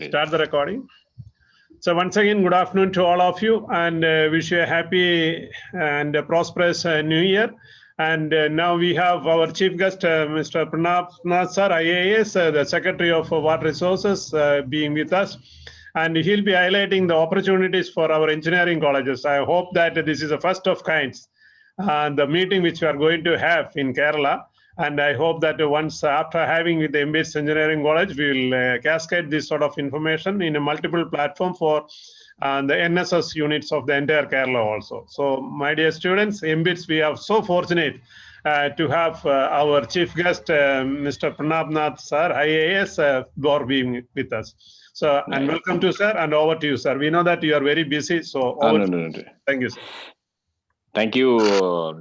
Start the recording. So once again, good afternoon to all of you, and wish you a happy and prosperous New Year. And now we have our chief guest, Mr. Pranab Nath sir, IAS, the Secretary of Water Resources, being with us. And he'll be highlighting the opportunities for our engineering colleges. I hope that this is the first of kinds, the meeting which we are going to have in Kerala. And I hope that once after having with the MBS Engineering College, we will cascade this sort of information in a multiple platform for the NSS units of the entire Kerala also. So my dear students, MBITS, we are so fortunate to have our chief guest, Mr. Pranab Nath sir, IAS, for being with us. So, and welcome to sir, and over to you, sir. We know that you are very busy, so over to you. Thank you, sir. Thank you,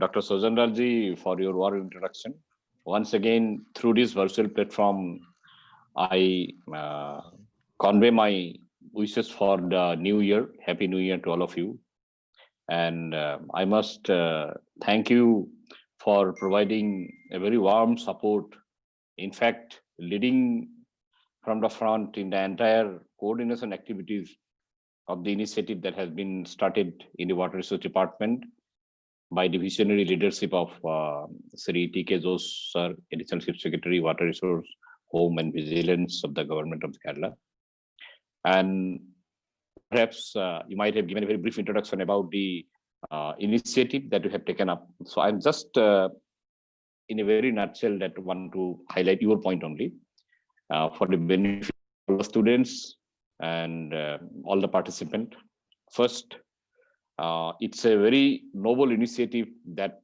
Dr. Sojandalji, for your warm introduction. Once again, through this virtual platform, I convey my wishes for the new year. Happy New Year to all of you. And I must thank you for providing a very warm support. In fact, leading from the front in the entire coordination activities of the initiative that has been started in the Water Resource Department by the visionary leadership of Sri T.K. Jose sir, Additional Chief Secretary, Water Resource, Home and Vigilance of the Government of Kerala. And perhaps you might have given a very brief introduction about the initiative that you have taken up. So I'm just in a very nutshell that want to highlight your point only for the benefit of the students and all the participants. First, it's a very noble initiative that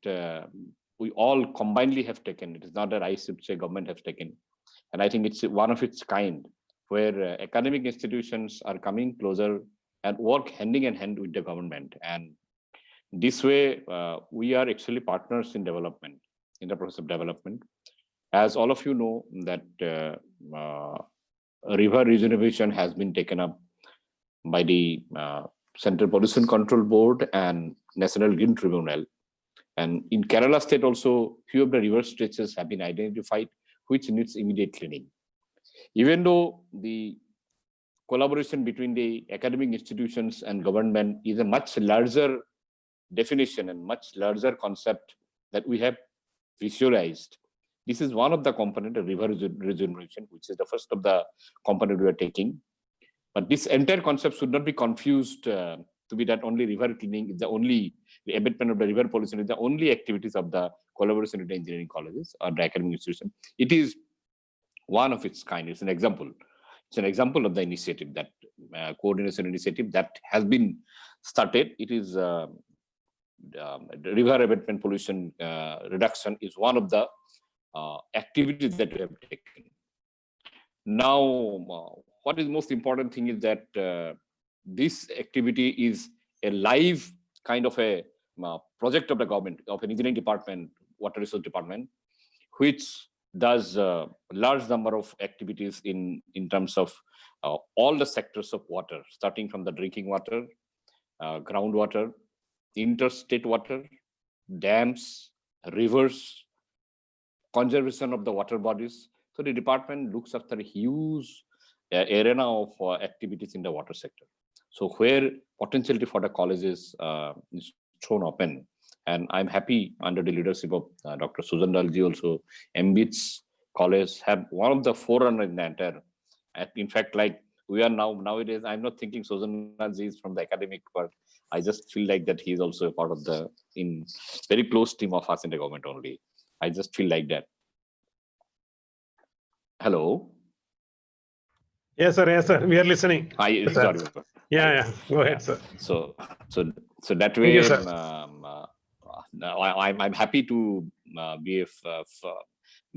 we all combinedly have taken. It is not that I should say government has taken. And I think it's one of its kind, where academic institutions are coming closer and work hand in hand with the government. And this way, we are actually partners in development, in the process of development. As all of you know, that river regeneration has been taken up by the Central Pollution Control Board and National Green Tribunal. And in Kerala state also, few of the river stretches have been identified, which needs immediate cleaning. Even though the collaboration between the academic institutions and government is a much larger definition and much larger concept that we have visualized. This is one of the components of river regeneration, which is the first of the component we are taking. But this entire concept should not be confused to be that only river cleaning is the only, the abatement of the river pollution is the only activities of the collaboration with the engineering colleges or the academic institution. It is one of its kind. It's an example. It's an example of the initiative, that coordination initiative that has been started. It is river abatement pollution reduction is one of the activities that we have taken. Now, what is most important thing is that this activity is a live kind of a project of the government, of an engineering department, water resource department, which does a large number of activities in terms of all the sectors of water, starting from the drinking water, groundwater, interstate water, dams, rivers, conservation of the water bodies. So the department looks after a huge arena of activities in the water sector. So where potentiality for the colleges is thrown open. And I'm happy under the leadership of Dr. Sojandalji also, MBITS college have one of the forerunner in the entire. In fact, like we are nowadays, I'm not thinking Sojandalji is from the academic part. I just feel like that he is also a part of the in very close team of us in the government only. I just feel like that. Hello. Yes, sir. Yes, sir. We are listening. Sorry. Yeah. Go ahead, sir. So that way, you, I'm happy to be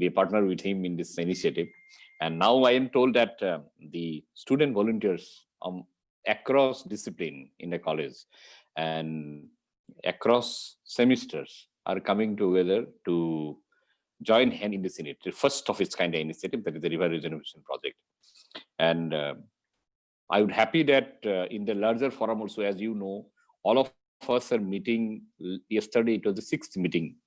a partner with him in this initiative. And now I am told that the student volunteers across discipline in the college and across semesters are coming together to join hand in this initiative, first of its kind of initiative, that is the river regeneration project. And I would happy that in the larger forum also, as you know, all of us are meeting. Yesterday, it was the 6th meeting.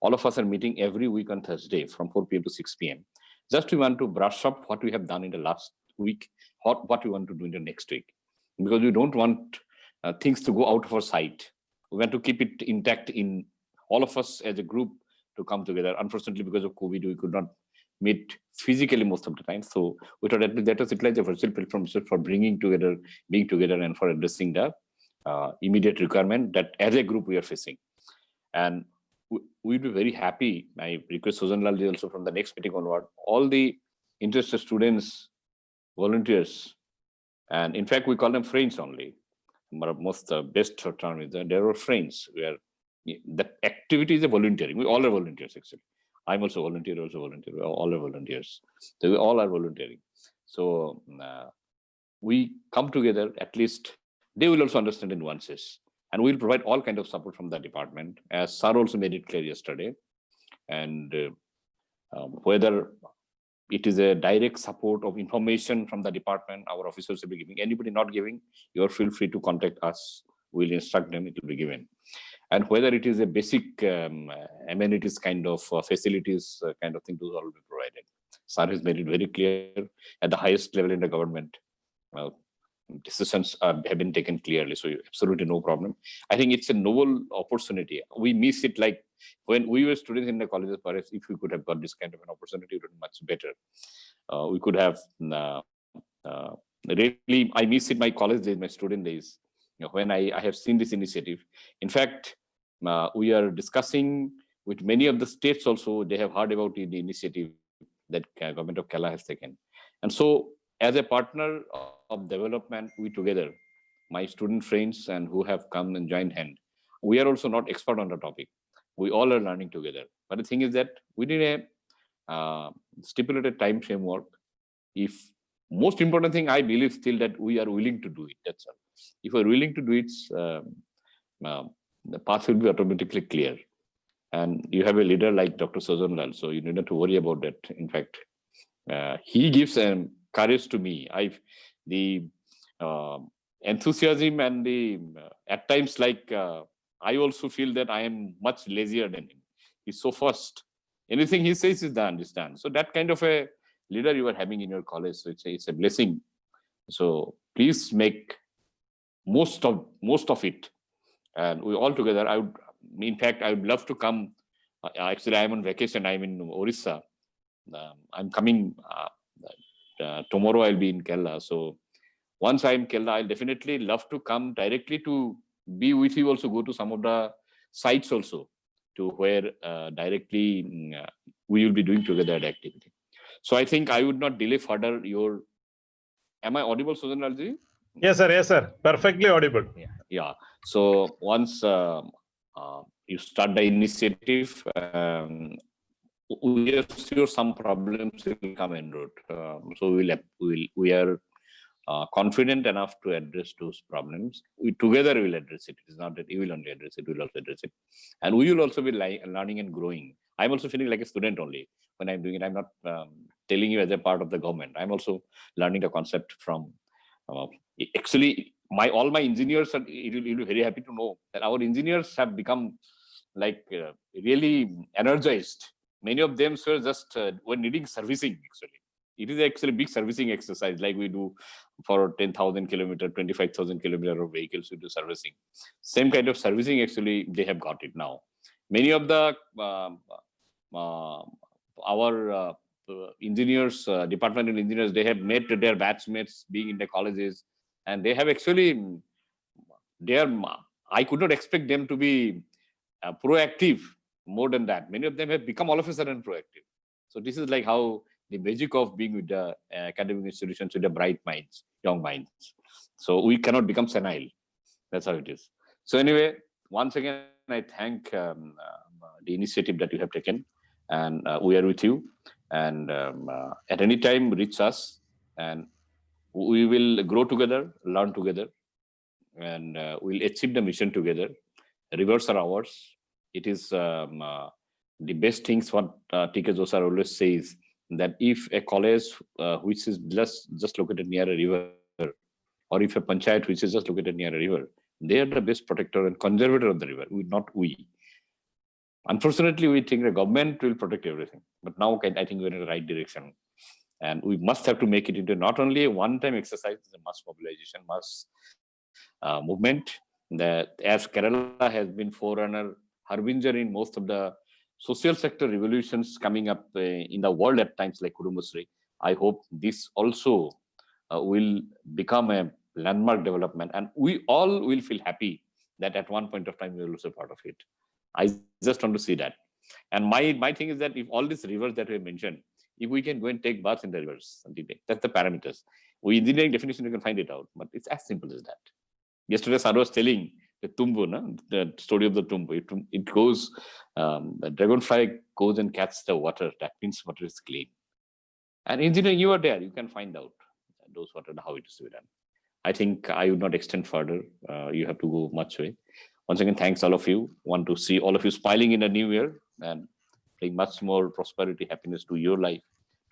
All of us are meeting every week on Thursday from 4 p.m. to 6 p.m. Just we want to brush up what we have done in the last week, what we want to do in the next week, because we don't want things to go out of our sight. We want to keep it intact in all of us as a group to come together. Unfortunately, because of COVID, we could not meet physically most of the time. So we thought that let us utilize the virtual platform for being together, and for addressing the immediate requirement that as a group we are facing. And we'd be very happy. I request Susan Lalji also from the next meeting onward, all the interested students, volunteers, and in fact, we call them friends only. Most best term is that they are friends. The activity is a volunteering. We all are volunteers actually. I'm also volunteer, We all are volunteers. So we all are volunteering. So we come together, at least they will also understand the nuances. And we'll provide all kind of support from the department, as Sir also made it clear yesterday. And whether it is a direct support of information from the department, our officers will be giving. Anybody not giving, you are feel free to contact us. We'll instruct them, it will be given. And whether it is a basic amenities kind of facilities kind of thing, those all will be provided. Sir has made it very clear at the highest level in the government. Decisions have been taken clearly, so absolutely no problem. I think it's a novel opportunity. We miss it, like when we were students in the colleges. Perhaps if we could have got this kind of an opportunity, it would be much better. We could have really. I miss it my college days, my student days. When I have seen this initiative. In fact, we are discussing with many of the states also. They have heard about the initiative that government of Kerala has taken, and so as a partner of development, we together, my student friends and who have come and joined hand, we are also not expert on the topic. We all are learning together. But the thing is that we need a stipulated time framework. If most important thing, I believe still that we are willing to do it. That's all. If we're willing to do it, the path will be automatically clear. And you have a leader like Dr. Sujan Lal, so you need not to worry about that. In fact, he gives courage to me. The enthusiasm and the at times like I also feel that I am much lazier than him. He's so fast. Anything he says is done, understand. So that kind of a leader you are having in your college, so it's a blessing. So please make most of it, and we all together. In fact, I would love to come. Actually, I am on vacation. I'm in Orissa. I'm coming tomorrow. I'll be in Kerala. So once I'm in Kerala, I'll definitely love to come directly to be with you. Also, go to some of the sites also, to where directly we will be doing together the activity. So I think I would not delay further. Am I audible, Sujan Lalji? Yes, sir. Yes, sir. Perfectly audible. Yeah. So once you start the initiative, we are sure some problems will come en route. So we are confident enough to address those problems. We together will address it. It is not that you will only address it, we will also address it. And we will also be learning and growing. I'm also feeling like a student only when I'm doing it. I'm not telling you as a part of the government. I'm also learning the concept from, actually, all my engineers, you'll be very happy to know that our engineers have become like really energized. Many of them were just were needing servicing actually. It is actually a big servicing exercise like we do for 10,000 kilometer, 25,000 kilometer of vehicles, we do servicing. Same kind of servicing actually they have got it now. Many of the our engineers, departmental engineers, they have met their batchmates being in the colleges, and they have actually, I could not expect them to be proactive more than that. Many of them have become all of a sudden proactive. So this is like how the magic of being with the academic institutions with the bright minds, young minds. So we cannot become senile. That's how it is. So anyway, once again, I thank the initiative that you have taken, and we are with you. And at any time, reach us, and we will grow together, learn together, and we'll achieve the mission together. Rivers are ours. It is the best things what T.K. Josar always says, that if a college which is just located near a river, or if a panchayat which is just located near a river, they are the best protector and conservator of the river, not we. Unfortunately, we think the government will protect everything. But now I think we're in the right direction. And we must have to make it into not only a one-time exercise, it's a mass mobilization, mass movement. That as Kerala has been forerunner, harbinger in most of the social sector revolutions coming up in the world at times like Kudumbashree, I hope this also will become a landmark development, and we all will feel happy that at one point of time we will also part of it. I just want to see that. And my thing is that if all these rivers that we mentioned, if we can go and take baths in the rivers, that's the parameters. We engineering definition, you can find it out, but it's as simple as that. Yesterday, Sar was telling the Tumbu, no? The story of the Tumbu. It goes, the dragonfly goes and catches the water. That means water is clean. And engineering, you are there. You can find out those water, how it is to be done. I think I would not extend further. You have to go much way. Once again, thanks all of you. Want to see all of you smiling in a new year and bring much more prosperity, happiness to your life,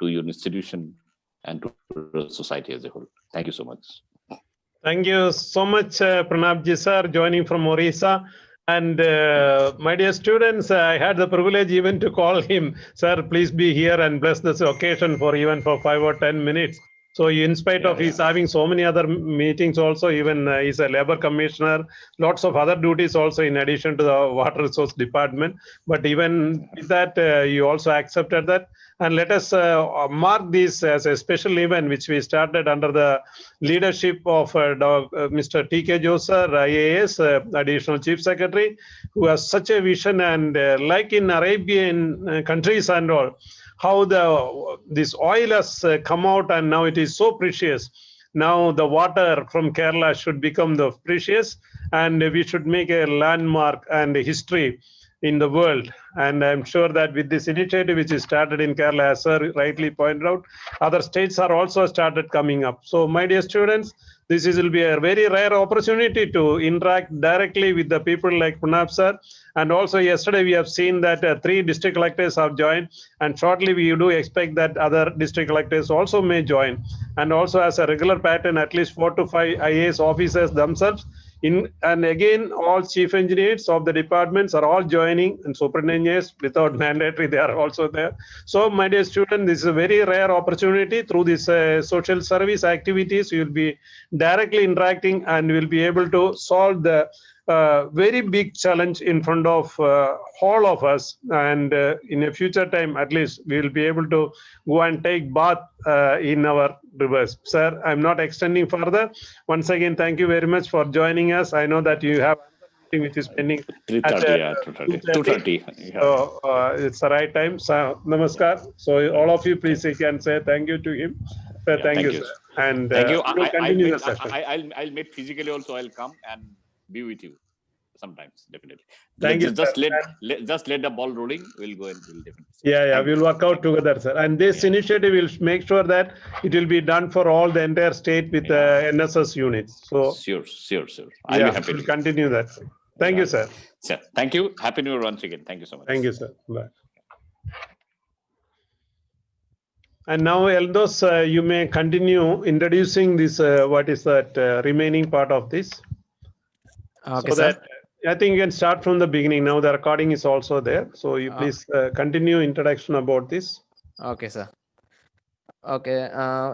to your institution, and to the society as a whole. Thank you so much. Thank you so much, Pranabji sir, joining from Orissa. And my dear students, I had the privilege even to call him, sir, please be here and bless this occasion for even for 5 or 10 minutes. So in spite of he's having so many other meetings also, even he's a labor commissioner, lots of other duties also in addition to the water resource department. But even with that, you also accepted that. And let us mark this as a special event, which we started under the leadership of Mr. T.K. Josar, IAS, Additional Chief Secretary, who has such a vision. And like in Arabian countries and all, how this oil has come out and now it is so precious. Now the water from Kerala should become the precious, and we should make a landmark and a history in the world. And I'm sure that with this initiative, which is started in Kerala, as sir rightly pointed out, other states are also started coming up. So my dear students, this will be a very rare opportunity to interact directly with the people like Pranab sir. And also yesterday we have seen that 3 district collectors have joined, and shortly we do expect that other district collectors also may join. And also as a regular pattern, at least 4 to 5 IAS officers themselves and again, all chief engineers of the departments are all joining, and superintendents without mandatory, they are also there. So my dear student, this is a very rare opportunity. Through this social service activities, you will be directly interacting and will be able to solve the very big challenge in front of all of us. And in a future time, at least, we will be able to go and take bath in our rivers. Sir, I'm not extending further. Once again, thank you very much for joining us. I know that you have meeting which is pending 3:30, yeah, 2:30. Yeah. So it's the right time. So namaskar. So all of you, please, you can say thank you to him. Sir, Yeah, thank you, sir. And thank you. we'll continue the session. I'll meet physically also. I'll come and be with you sometimes, definitely. Thank you, just sir. let the ball rolling. We'll go and we'll definitely. Yeah, we'll work out together, sir. And this initiative will make sure that it will be done for all the entire state with NSS units. So sure. I'll be happy. We'll continue that. Thank you, sir. Sir, thank you. Happy New Year once again. Thank you so much. Thank you, sir. Bye. And now, Eldos, you may continue introducing this. What is that remaining part of this? Okay, so sir. that I think you can start from the beginning. Now the recording is also there. So you please continue introduction about this. Okay, sir. Okay,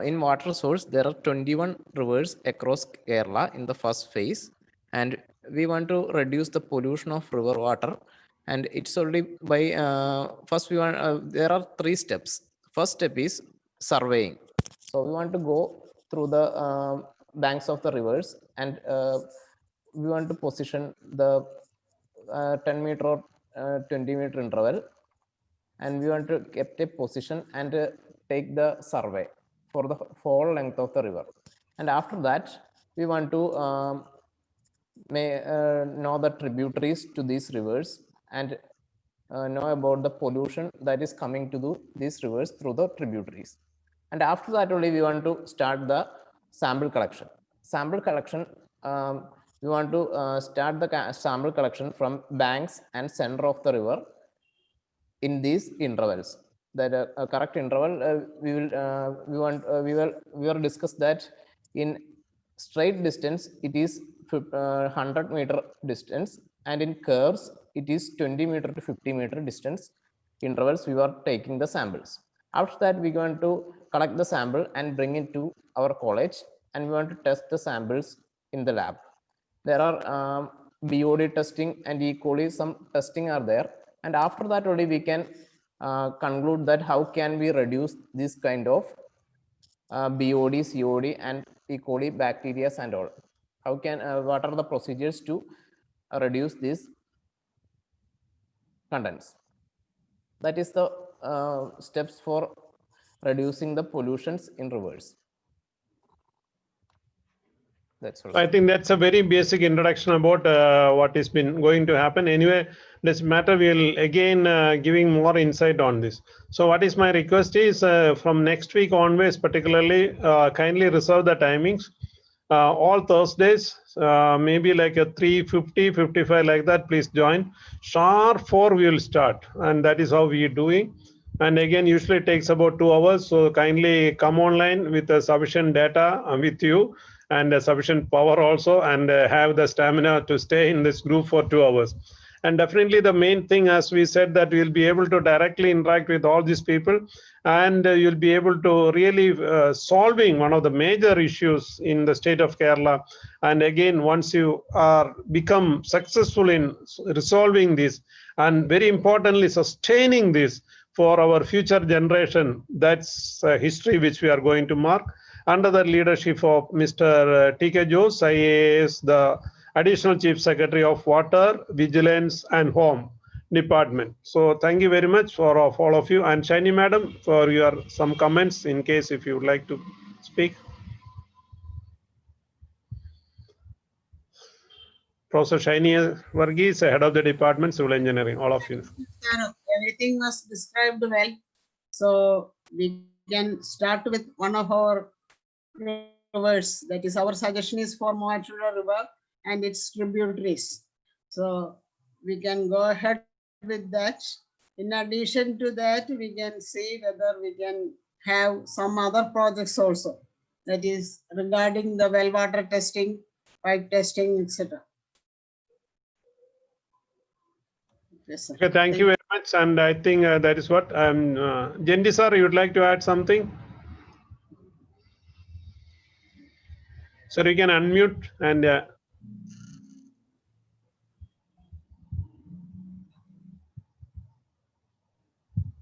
in water source, there are 21 rivers across Kerala in the first phase. And we want to reduce the pollution of river water. And it's only by, first we want, there are 3 steps. First step is surveying. So we want to go through the banks of the rivers, and we want to position the 10 meter or 20 meter interval, and we want to get a position and take the survey for the whole length of the river. And after that, we want to know the tributaries to these rivers and know about the pollution that is coming to these rivers through the tributaries. And after that only we want to start the sample collection. Sample collection, we want to start the sample collection from banks and center of the river in these intervals. That correct interval we will discuss that in straight distance it is 100 meter distance, and in curves it is 20 meter to 50 meter distance intervals we are taking the samples. After that we going to collect the sample and bring it to our college, and we want to test the samples in the lab. There are BOD testing and E. coli, some testing are there. And after that only we can conclude that how can we reduce this kind of BOD, COD and E. coli bacteria and all. How can, what are the procedures to reduce these contents? That is the steps for reducing the pollutions in rivers. That's all. I think that's a very basic introduction about what has been going to happen. Anyway, this matter will again giving more insight on this. So what is my request is from next week onwards, particularly kindly reserve the timings. All Thursdays, maybe like a 3:50, 55 like that, please join. Sharp 4 we will start, and that is how we are doing. And again, usually it takes about 2 hours. So kindly come online with sufficient data with you and sufficient power also, and have the stamina to stay in this group for 2 hours. And definitely the main thing, as we said, that we'll be able to directly interact with all these people, and you'll be able to really solving one of the major issues in the state of Kerala. And again, once you are become successful in resolving this, and very importantly sustaining this for our future generation, that's history which we are going to mark under the leadership of Mr. T.K. Jose, IAS, the Additional Chief Secretary of Water, Vigilance and Home Department. So thank you very much for all of you. And Shiny Madam, for your some comments in case if you would like to speak. Professor Shiny Varghese, Head of the Department, Civil Engineering, all of you. Everything was described well. So we can start with one of our rivers. That is, our suggestion is for Moatula River and its tributaries. So we can go ahead with that. In addition to that, we can see whether we can have some other projects also. That is regarding the well water testing, pipe testing, etc. Yes, sir. Okay, thank you very much. And I think that is what Jendi sir, you would like to add something? Sir, you can unmute and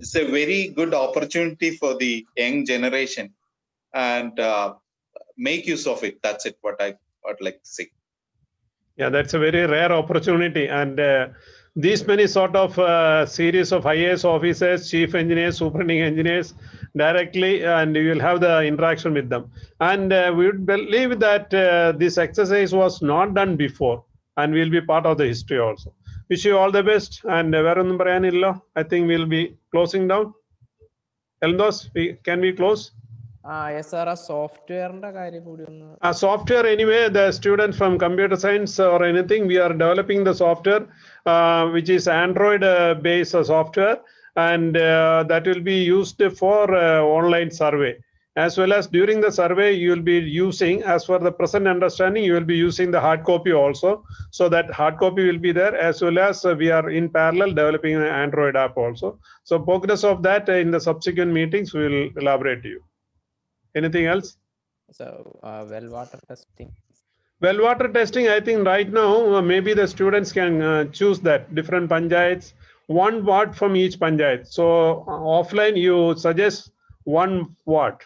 it's a very good opportunity for the young generation, and make use of it. That's it, what I would like to say. yeah, that's a very rare opportunity. And these many sort of series of IAS officers, chief engineers, superintending engineers directly, and you will have the interaction with them. And we would believe that this exercise was not done before and will be part of the history also. Wish you all the best. And I think we'll be closing down. Eldos, can we close? Yes, sir. Software Software, anyway, the students from computer science or anything, we are developing the software, which is Android based software, and that will be used for online survey. As well as during the survey, you will be using, as for the present understanding, you will be using the hard copy also. So that hard copy will be there, as well as we are in parallel developing an Android app also. So progress of that in the subsequent meetings, we will elaborate to you. Anything else? So, well water testing. Well water testing, I think right now, maybe the students can choose that different panchayats, one ward from each panchayat. So offline, you suggest one ward.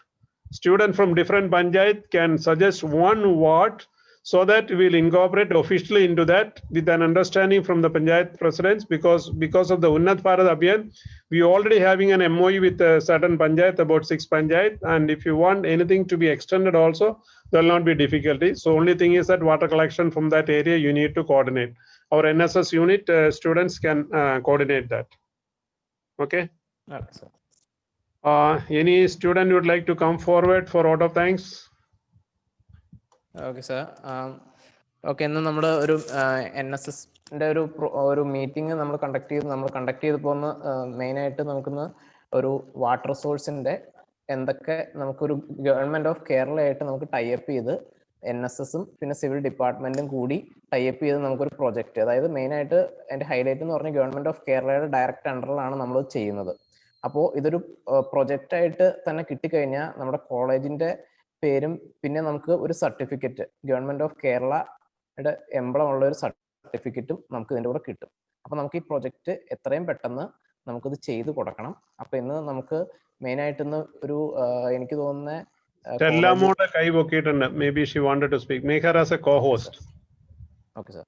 Student from different panchayat can suggest one ward, so that we will incorporate officially into that with an understanding from the panchayat presidents, because of the Unnat Bharat Abhiyan, we already having an MOU with certain panchayat, about 6 panchayat, and if you want anything to be extended also, there will not be difficulty. So only thing is that water collection from that area you need to coordinate. Our NSS unit students can coordinate that. Okay. Okay, sir. Any student would like to come forward for vote of thanks? Okay, sir. Okay, ഇന്ന് നമ്മൾ ഒരു NSSന്റെ ഒരു meeting നമ്മൾ conduct ചെയ്തപ്പോൾ മെയിനായിട്ട് നമുക്കിന്ന് ഒരു water സോഴ്സിന്റെ എന്തൊക്കെ നമുക്കൊരു ഗവൺമെന്റ് ഓഫ് കേരള ആയിട്ട് നമുക്ക് ടൈപ്പ് ചെയ്ത് NSSഉം പിന്നെ സിവിൽ ഡിപ്പാർട്ട്മെന്റും കൂടി ടൈപ്പ് ചെയ്ത് നമുക്കൊരു പ്രൊജക്ട്, അതായത് മെയിനായിട്ട് അതിന്റെ ഹൈലൈറ്റ് എന്ന് പറഞ്ഞാൽ ഗവൺമെന്റ് ഓഫ് കേരളയുടെ ഡയറക്റ്റ് അണ്ടറിലാണ് നമ്മൾ ചെയ്യുന്നത്. അപ്പോൾ ഇതൊരു പ്രൊജക്റ്റ് ആയിട്ട് തന്നെ കിട്ടിക്കഴിഞ്ഞാൽ നമ്മുടെ കോളേജിന്റെ പേരും പിന്നെ നമുക്ക് ഒരു സർട്ടിഫിക്കറ്റ് ഗവൺമെന്റ് ഓഫ് കേരളയുടെ എംബ്ലം ഉള്ള ഒരു സർട്ടിഫിക്കറ്റും നമുക്ക് ഇതിന്റെ കൂടെ കിട്ടും. അപ്പൊ നമുക്ക് ഈ പ്രൊജക്റ്റ് എത്രയും പെട്ടെന്ന് നമുക്കിത് ചെയ്തു കൊടുക്കണം. അപ്പൊ ഇന്ന് നമുക്ക് മെയിൻ ആയിട്ട് ഇന്ന് ഒരു എനിക്ക് തോന്നുന്ന ടെല്ലാമോടെ കൈ പൊക്കിയിട്ടുണ്ട്. Maybe she wanted to speak. Make her as a co-host. Okay sir.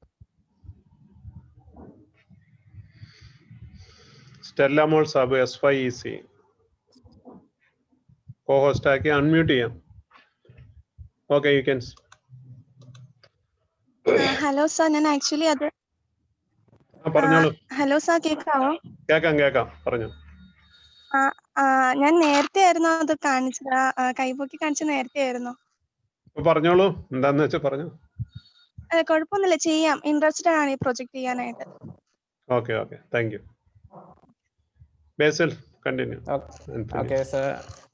ടെല്ലാമോൾ സാബ് SYEC കോ-ഹോസ്റ്റ് ആക്കി അൺമ്യൂട്ട് ചെയ്യാം. Okay, you can. Hello sir, ഞാൻ ആക്ച്വലി അത് പറഞ്ഞോളൂ. ഹലോ സാർ, കേൾക്കാവോ? കേക്കാം പറഞ്ഞു. ഞാൻ നേരത്തെ ആയിരുന്നു അത് കാണിച്ചത്, കൈപൊക്കി കാണിച്ച നേരത്തെ ആയിരുന്നു. പറഞ്ഞോളൂ, എന്താന്ന് വെച്ചാൽ പറഞ്ഞു. കുഴപ്പമൊന്നുമില്ല, ചെയ്യാം. ഇൻട്രസ്റ്റഡ് ആണ് ഈ പ്രൊജക്ട് ചെയ്യാനായിട്ട്. Okay, thank you. Basil continue. Okay sir.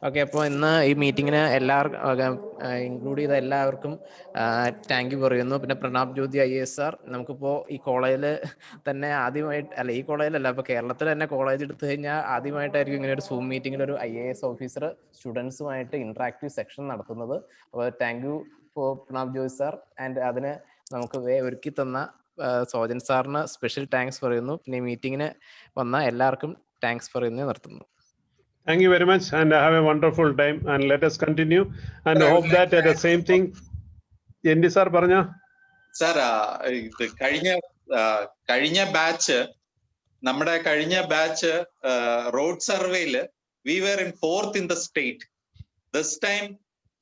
Okay, അപ്പോൾ ഇന്ന് ഈ മീറ്റിങ്ങിന് എല്ലാവർക്കും ഇൻക്ലൂഡ് ചെയ്ത എല്ലാവർക്കും താങ്ക് യു പറയുന്നു. പിന്നെ പ്രണാബ് ജ്യോതി IAS സാർ, നമുക്കിപ്പോൾ ഈ കോളേജിൽ തന്നെ ആദ്യമായിട്ട്, അല്ല ഈ കോളേജിലല്ല, ഇപ്പോൾ കേരളത്തിൽ തന്നെ കോളേജ് എടുത്തു കഴിഞ്ഞാൽ ആദ്യമായിട്ടായിരിക്കും ഇങ്ങനെ ഒരു സൂം മീറ്റിങ്ങിൽ ഒരു IAS ഓഫീസർ സ്റ്റുഡൻസുമായിട്ട് ഇന്ററാക്റ്റീവ് സെക്ഷൻ നടത്തുന്നത്. അപ്പോൾ thank you for Pranab Jyoti sir. And അതിന് നമുക്ക് ഒരുക്കി തന്ന സോജൻ സാറിന് സ്പെഷ്യൽ താങ്ക്സ് പറയുന്നു. പിന്നെ ഈ മീറ്റിങ്ങിന് വന്ന എല്ലാവർക്കും താങ്ക്സ് പറയുന്നു, നിർത്തുന്നു. Thank you very much and have a wonderful time and let us continue and hope that the same thing. Yendi sir paranja. Sir, ഇത് കഴിഞ്ഞ ബാച്ച്, നമ്മുടെ കഴിഞ്ഞ ബാച്ച് റോഡ് സർവേയില് we were in 4th in the state. This time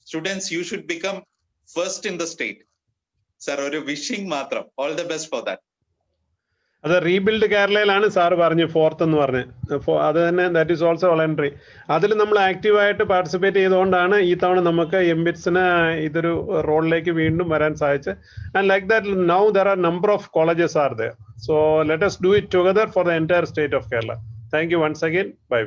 students, you should become first in the state. Sir, ഒരു wishing മാത്രം. All the best for that. അത് rebuild കേരളയിലാണ് sir പറഞ്ഞു 4th എന്ന് പറഞ്ഞ്. അത് തന്നെ, ദാറ്റ് ഈസ് ഓൾസോ വോളണ്ടറി. അതിൽ നമ്മൾ ആക്റ്റീവായിട്ട് പാർട്ടിസിപ്പേറ്റ് ചെയ്തുകൊണ്ടാണ് ഈ തവണ നമുക്ക് MBITSന് ഇതൊരു റോളിലേക്ക് വീണ്ടും വരാൻ സാധിച്ചത്. And like that now there are number of colleges are there. So let us do it together for the entire state of Kerala. Thank you once again. Bye.